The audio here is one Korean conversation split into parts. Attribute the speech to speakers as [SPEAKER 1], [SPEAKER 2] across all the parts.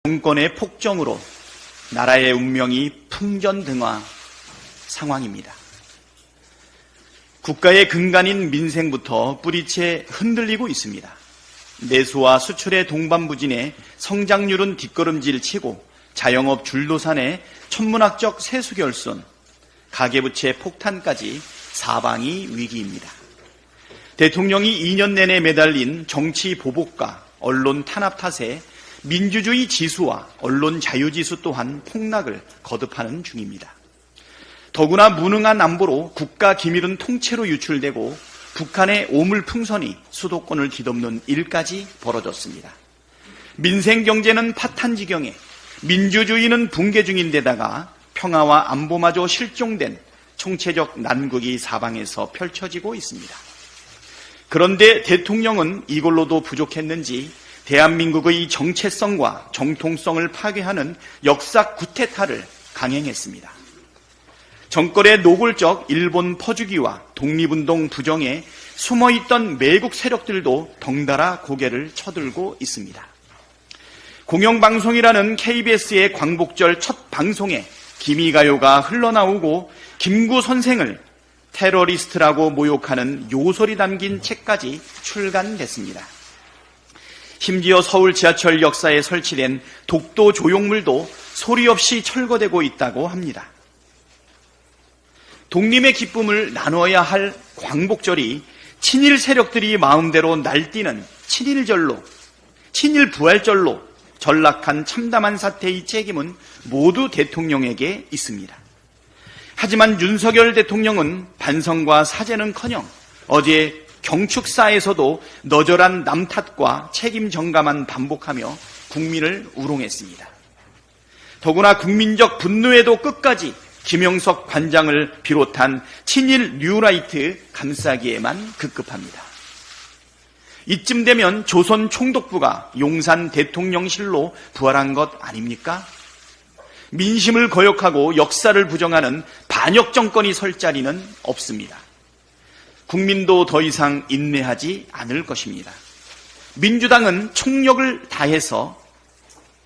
[SPEAKER 1] 정권의 폭정으로 나라의 운명이 풍전등화 상황입니다. 국가의 근간인 민생부터 뿌리채 흔들리고 있습니다. 내수와 수출의 동반부진에 성장률은 뒷걸음질 치고 자영업 줄도산에 천문학적 세수결손, 가계부채 폭탄까지 사방이 위기입니다. 대통령이 2년 내내 매달린 정치 보복과 언론 탄압 탓에 민주주의 지수와 언론 자유지수 또한 폭락을 거듭하는 중입니다. 더구나 무능한 안보로 국가 기밀은 통째로 유출되고 북한의 오물풍선이 수도권을 뒤덮는 일까지 벌어졌습니다. 민생 경제는 파탄 지경에 민주주의는 붕괴 중인데다가 평화와 안보마저 실종된 총체적 난국이 사방에서 펼쳐지고 있습니다. 그런데 대통령은 이걸로도 부족했는지 대한민국의 정체성과 정통성을 파괴하는 역사 구테타를 강행했습니다. 정권의 노골적 일본 퍼주기와 독립운동 부정에 숨어있던 매국 세력들도 덩달아 고개를 쳐들고 있습니다. 공영방송이라는 KBS의 광복절 첫 방송에 기미가요가 흘러나오고 김구 선생을 테러리스트라고 모욕하는 요설이 담긴 책까지 출간됐습니다. 심지어 서울 지하철 역사에 설치된 독도 조형물도 소리 없이 철거되고 있다고 합니다. 독립의 기쁨을 나눠야 할 광복절이 친일 세력들이 마음대로 날뛰는 친일절로, 친일부활절로 전락한 참담한 사태의 책임은 모두 대통령에게 있습니다. 하지만 윤석열 대통령은 반성과 사죄는커녕 어제 경축사에서도 너절한 남 탓과 책임 전가만 반복하며 국민을 우롱했습니다. 더구나 국민적 분노에도 끝까지 김영석 관장을 비롯한 친일 뉴라이트 감싸기에만 급급합니다. 이쯤 되면 조선 총독부가 용산 대통령실로 부활한 것 아닙니까? 민심을 거역하고 역사를 부정하는 반역 정권이 설 자리는 없습니다. 국민도 더 이상 인내하지 않을 것입니다. 민주당은 총력을 다해서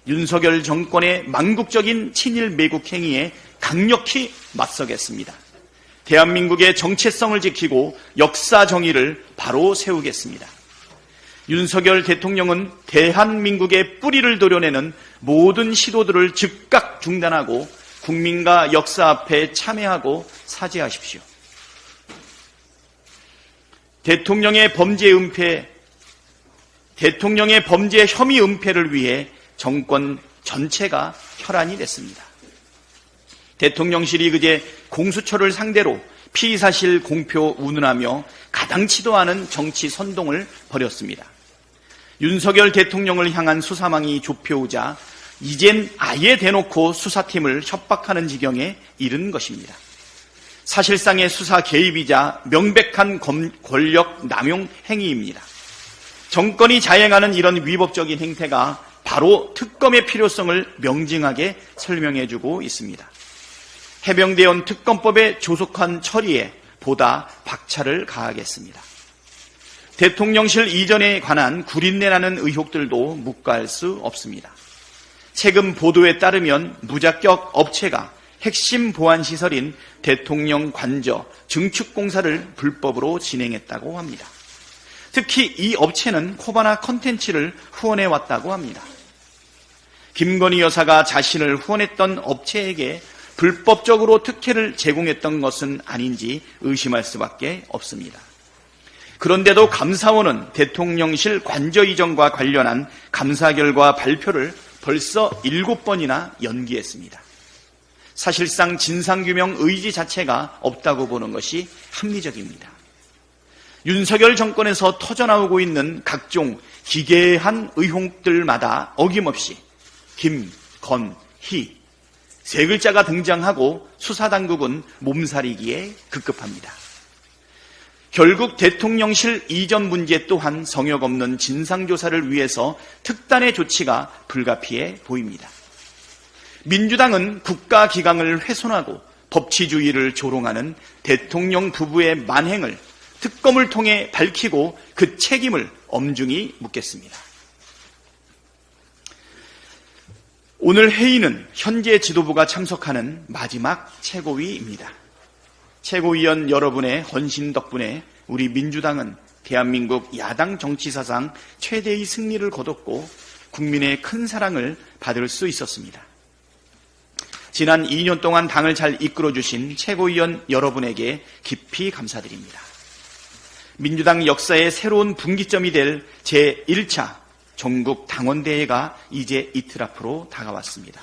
[SPEAKER 1] 윤석열 정권의 망국적인 친일 매국 행위에 강력히 맞서겠습니다. 대한민국의 정체성을 지키고 역사 정의를 바로 세우겠습니다. 윤석열 대통령은 대한민국의 뿌리를 도려내는 모든 시도들을 즉각 중단하고 국민과 역사 앞에 참회하고 사죄하십시오. 대통령의 범죄 혐의 은폐를 위해 정권 전체가 혈안이 됐습니다. 대통령실이 그제 공수처를 상대로 피의사실 공표 운운하며 가당치도 않은 정치 선동을 벌였습니다. 윤석열 대통령을 향한 수사망이 좁혀오자 이젠 아예 대놓고 수사팀을 협박하는 지경에 이른 것입니다. 사실상의 수사 개입이자 명백한 권력 남용 행위입니다. 정권이 자행하는 이런 위법적인 행태가 바로 특검의 필요성을 명징하게 설명해주고 있습니다. 해병대원 특검법의 조속한 처리에 보다 박차를 가하겠습니다. 대통령실 이전에 관한 구린내나는 의혹들도 묵과할 수 없습니다. 최근 보도에 따르면 무자격 업체가 핵심 보안시설인 대통령 관저 증축공사를 불법으로 진행했다고 합니다. 특히 이 업체는 코바나 컨텐츠를 후원해왔다고 합니다. 김건희 여사가 자신을 후원했던 업체에게 불법적으로 특혜를 제공했던 것은 아닌지 의심할 수밖에 없습니다. 그런데도 감사원은 대통령실 관저 이전과 관련한 감사 결과 발표를 벌써 7번이나 연기했습니다. 사실상 진상규명 의지 자체가 없다고 보는 것이 합리적입니다. 윤석열 정권에서 터져나오고 있는 각종 기괴한 의혹들마다 어김없이 김, 건, 희 세 글자가 등장하고 수사당국은 몸살이기에 급급합니다. 결국 대통령실 이전 문제 또한 성역 없는 진상조사를 위해서 특단의 조치가 불가피해 보입니다. 민주당은 국가기강을 훼손하고 법치주의를 조롱하는 대통령 부부의 만행을 특검을 통해 밝히고 그 책임을 엄중히 묻겠습니다. 오늘 회의는 현재 지도부가 참석하는 마지막 최고위입니다. 최고위원 여러분의 헌신 덕분에 우리 민주당은 대한민국 야당 정치사상 최대의 승리를 거뒀고 국민의 큰 사랑을 받을 수 있었습니다. 지난 2년 동안 당을 잘 이끌어주신 최고위원 여러분에게 깊이 감사드립니다. 민주당 역사의 새로운 분기점이 될 제1차 전국 당원대회가 이제 이틀 앞으로 다가왔습니다.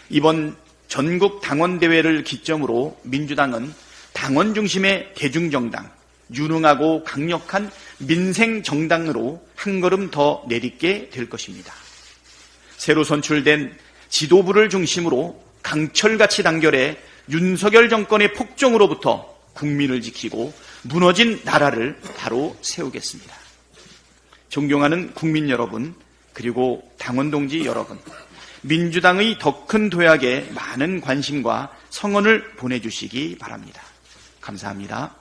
[SPEAKER 1] 이번 전국 당원대회를 기점으로 민주당은 당원 중심의 대중정당, 유능하고 강력한 민생정당으로 한 걸음 더 내딛게 될 것입니다. 새로 선출된 지도부를 중심으로 강철같이 단결해 윤석열 정권의 폭정으로부터 국민을 지키고 무너진 나라를 바로 세우겠습니다. 존경하는 국민 여러분, 그리고 당원 동지 여러분, 민주당의 더 큰 도약에 많은 관심과 성원을 보내주시기 바랍니다. 감사합니다.